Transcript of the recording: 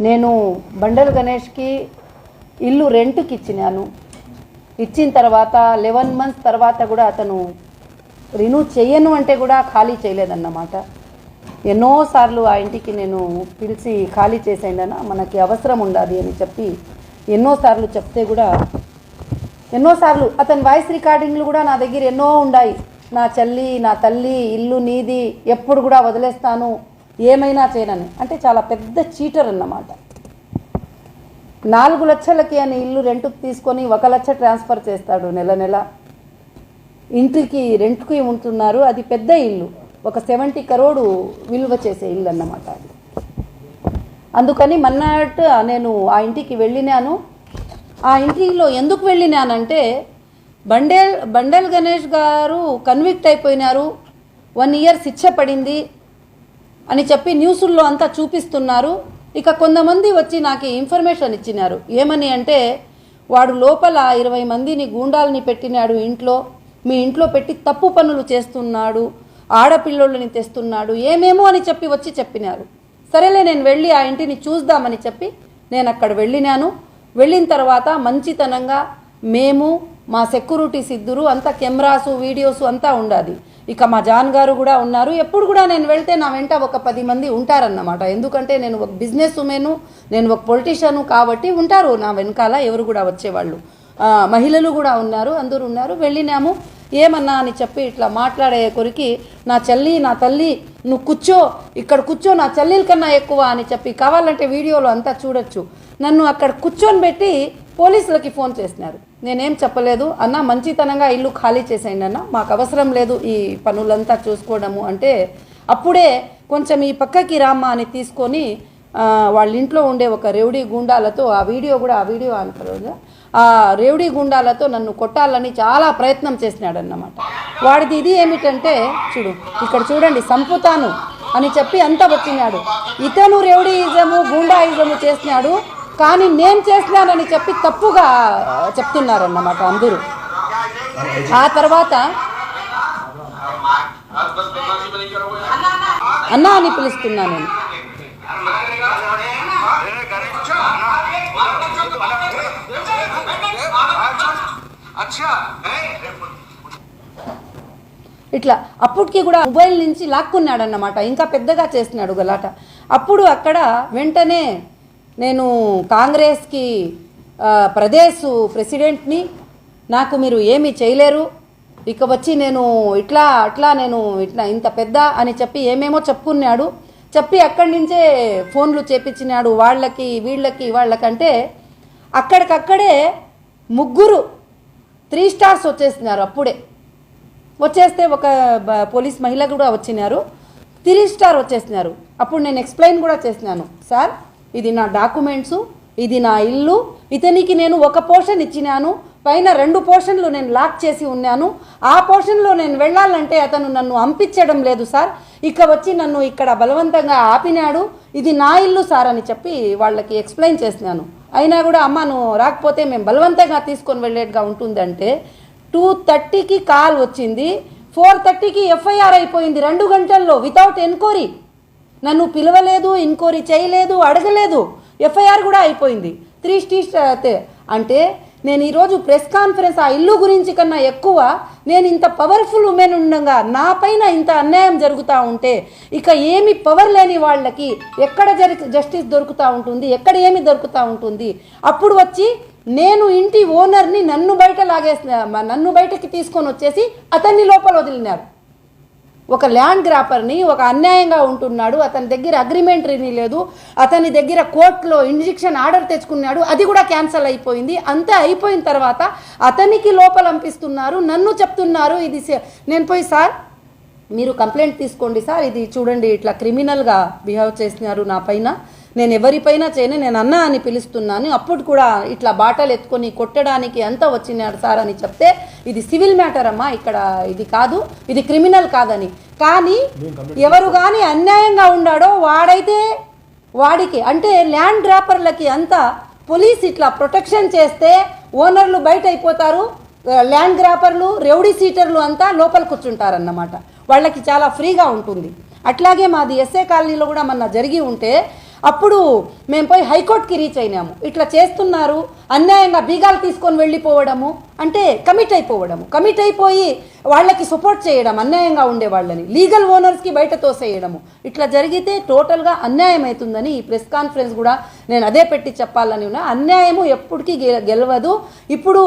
నేను బండల్ గణేష్కి ఇల్లు రెంట్కి ఇచ్చినాను. ఇచ్చిన తర్వాత 11 months తర్వాత కూడా అతను రిన్యూ చేయను అంటే కూడా ఖాళీ చేయలేదన్నమాట. ఎన్నోసార్లు ఆ ఇంటికి నేను పిలిచి ఖాళీ చేసేయండి మనకి అవసరం ఉండాలి అని చెప్పి ఎన్నోసార్లు చెప్తే కూడా ఎన్నోసార్లు అతని వాయిస్ రికార్డింగ్లు కూడా నా దగ్గర ఎన్నో ఉన్నాయి. నా చెల్లి నా తల్లి ఇల్లు నీది ఎప్పుడు కూడా వదిలేస్తాను ఏమైనా చేయనని, అంటే చాలా పెద్ద చీటర్ అన్నమాట. 4 లక్షలకి అని ఇల్లు రెంట్కి తీసుకొని 1 లక్ష ట్రాన్స్ఫర్ చేస్తాడు నెల నెల. ఇంటికి రెంట్కి ఉంటున్నారు, అది పెద్ద ఇల్లు, ఒక 70 crore విలువ చేసే ఇల్లు అన్నమాట అది. అందుకని మన్నాట్ నేను ఆ ఇంటికి వెళ్ళినాను. ఆ ఇంటిలో ఎందుకు వెళ్ళినానంటే బండల్ గణేష్ గారు కన్విక్ట్ అయిపోయినారు, 1 year శిక్ష పడింది అని చెప్పి న్యూస్ల్లో అంతా చూపిస్తున్నారు. ఇక కొంతమంది వచ్చి నాకు ఇన్ఫర్మేషన్ ఇచ్చినారు. ఏమని అంటే వాడు లోపల 20 మందిని గూండాలని పెట్టినాడు ఇంట్లో, మీ ఇంట్లో పెట్టి తప్పు పనులు చేస్తున్నాడు, ఆడపిల్లోళ్ళని తెస్తున్నాడు, ఏమేమో అని చెప్పి వచ్చి చెప్పినారు. సరేలే నేను వెళ్ళి ఆ ఇంటిని చూద్దామని చెప్పి నేను అక్కడ వెళ్ళినాను. వెళ్ళిన తర్వాత మంచితనంగా మేము మా సెక్యూరిటీస్ ఇద్దరు అంతా కెమెరాసు వీడియోసు అంతా ఉండాలి. ఇక మా జాన్ గారు కూడా ఉన్నారు. ఎప్పుడు కూడా నేను వెళ్తే నా వెంట ఒక 10 మంది ఉంటారన్నమాట. ఎందుకంటే నేను ఒక బిజినెస్ ఉమెను, నేను ఒక పొలిటీషియను కాబట్టి ఉంటారు నా వెనకాల ఎవరు కూడా వచ్చేవాళ్ళు. మహిళలు కూడా ఉన్నారు, అందరూ ఉన్నారు. వెళ్ళినాము. ఏమన్నా అని చెప్పి ఇట్లా మాట్లాడే కొరికి నా చెల్లి నా తల్లి నువ్వు కూర్చో, ఇక్కడ కూర్చో, నా చెల్లెల కన్నా ఎక్కువ అని చెప్పి కావాలంటే వీడియోలో అంతా చూడొచ్చు. నన్ను అక్కడ కూర్చొని పెట్టి పోలీసులకి ఫోన్ చేసినారు. నేనేం చెప్పలేదు, అన్న మంచితనంగా ఇల్లు ఖాళీ చేసేయండి అన్న, మాకు అవసరం లేదు ఈ పనులంతా చూసుకోవడము అంటే, అప్పుడే కొంచెం ఈ పక్కకి రామ్మా అని తీసుకొని వాళ్ళ ఇంట్లో ఉండే ఒక రేవడి గుండాలతో ఆ వీడియో అంటారు, ఆ రేవడి గుండాలతో నన్ను కొట్టాలని చాలా ప్రయత్నం చేసినాడన్నమాట. వాడిది ఇది ఏమిటంటే చూడు ఇక్కడ చూడండి, సంపుతాను అని చెప్పి అంతా వచ్చినాడు. ఇతను రేవడియిజము గుండాయిజము చేసినాడు, కానీ నేను చేసినానని చెప్పి తప్పుగా చెప్తున్నారన్నమాట అందరూ. ఆ తర్వాత అన్నా అని పిలుస్తున్నాను నేను. ఇట్లా అప్పటికి కూడా మొబైల్ నుంచి లాక్కున్నాడు అన్నమాట, ఇంకా పెద్దగా చేస్తున్నాడు గలాట. అప్పుడు అక్కడ వెంటనే నేను కాంగ్రెస్కి ప్రదేశ్ ప్రెసిడెంట్ని, నాకు మీరు ఏమీ చేయలేరు, ఇక వచ్చి నేను ఇట్లా నేను ఇంత పెద్ద అని చెప్పి ఏమేమో చెప్పుకున్నాడు. చెప్పి అక్కడి నుంచే ఫోన్లు చేపించినాడు వాళ్ళకంటే అక్కడికక్కడే 3 3 stars వచ్చేసినారు. అప్పుడే వచ్చేస్తే ఒక పోలీస్ మహిళ కూడా వచ్చినారు, 3 star వచ్చేసినారు. అప్పుడు నేను ఎక్స్ప్లెయిన్ కూడా చేసినాను, సార్ ఇది నా డాక్యుమెంట్సు, ఇది నా ఇల్లు, ఇతనికి నేను ఒక పోర్షన్ ఇచ్చినాను, పైన 2 పోర్షన్లు నేను లాక్ చేసి ఉన్నాను, ఆ పోర్షన్లో నేను వెళ్ళాలంటే అతను నన్ను పంపించడం లేదు సార్, ఇక వచ్చి నన్ను ఇక్కడ బలవంతంగా ఆపినాడు, ఇది నా ఇల్లు సార్ అని చెప్పి వాళ్ళకి ఎక్స్ప్లెయిన్ చేసినాను. అయినా కూడా అమ్మ నువ్వు రాకపోతే మేము బలవంతంగా తీసుకొని వెళ్ళేట్టుగా ఉంటుందంటే 2:30కి కాల్ వచ్చింది, 4:30కి FIR అయిపోయింది 2 గంటల్లో వితౌట్ ఎన్క్వైరీ. నన్ను పిలవలేదు, ఎంక్వైరీ చేయలేదు, అడగలేదు, FIR కూడా అయిపోయింది 3 stars. అంటే నేను ఈరోజు ప్రెస్ కాన్ఫరెన్స్ ఆ ఇల్లు గురించి కన్నా ఎక్కువ నేను ఇంత పవర్ఫుల్ ఉమెన్ ఉండగా నా పైన ఇంత అన్యాయం జరుగుతూ ఉంటే ఇక ఏమి పవర్ లేని వాళ్ళకి ఎక్కడ జస్టిస్ దొరుకుతూ ఉంటుంది, ఎక్కడ ఏమి దొరుకుతూ ఉంటుంది. అప్పుడు వచ్చి నేను ఇంటి ఓనర్ని నన్ను బయటకి తీసుకొని వచ్చేసి అతన్ని లోపల వదిలినారు. ఒక ల్యాండ్ గ్రాపర్ని, ఒక అన్యాయంగా ఉంటున్నాడు, అతని దగ్గర అగ్రిమెంటరీని లేదు, అతని దగ్గర కోర్టులో ఇంజెక్షన్ ఆర్డర్ తెచ్చుకున్నాడు, అది కూడా క్యాన్సల్ అయిపోయింది. అంతా అయిపోయిన తర్వాత అతనికి లోపల పంపిస్తున్నారు, నన్ను చెప్తున్నారు ఇది. నేను పోయి సార్ మీరు కంప్లైంట్ తీసుకోండి సార్, ఇది చూడండి ఇట్లా క్రిమినల్గా బిహేవ్ చేస్తున్నారు నా పైన, నేను ఎవరిపైనా చేయను, నేను అన్న అని పిలుస్తున్నాను. అప్పుడు కూడా ఇట్లా బాటలు ఎత్తుకొని కొట్టడానికి అంతా వచ్చినాడు సార్ అని చెప్తే ఇది సివిల్ మ్యాటర్ అమ్మా, ఇక్కడ ఇది కాదు, ఇది క్రిమినల్ కాదని. కానీ ఎవరు కానీ అన్యాయంగా ఉన్నాడో వాడికి అంటే ల్యాండ్ గ్రాపర్లకి అంతా పోలీస్ ఇట్లా ప్రొటెక్షన్ చేస్తే ఓనర్లు బయట అయిపోతారు, ల్యాండ్ గ్రాపర్లు రెవడీ సీటర్లు అంతా లోపల కూర్చుంటారన్నమాట, వాళ్ళకి చాలా ఫ్రీగా ఉంటుంది. అట్లాగే మాది ఎస్ఏ కాలనీలో కూడా మొన్న జరిగి ఉంటే అప్పుడు మేము పోయి హైకోర్టుకి రీచ్ అయినాము. ఇట్లా చేస్తున్నారు, అన్యాయంగా బీగాలు తీసుకొని వెళ్ళిపోవడము, అంటే కమిట్ అయిపోయి వాళ్ళకి సపోర్ట్ చేయడం, అన్యాయంగా ఉండే వాళ్ళని లీగల్ ఓనర్స్కి బయట తోసేయడము, ఇట్లా జరిగితే టోటల్గా అన్యాయం అవుతుందని ఈ ప్రెస్ కాన్ఫరెన్స్ కూడా నేను అదే పెట్టి చెప్పాలని ఉన్నా. అన్యాయము ఎప్పటికీ గెలవదు. ఇప్పుడు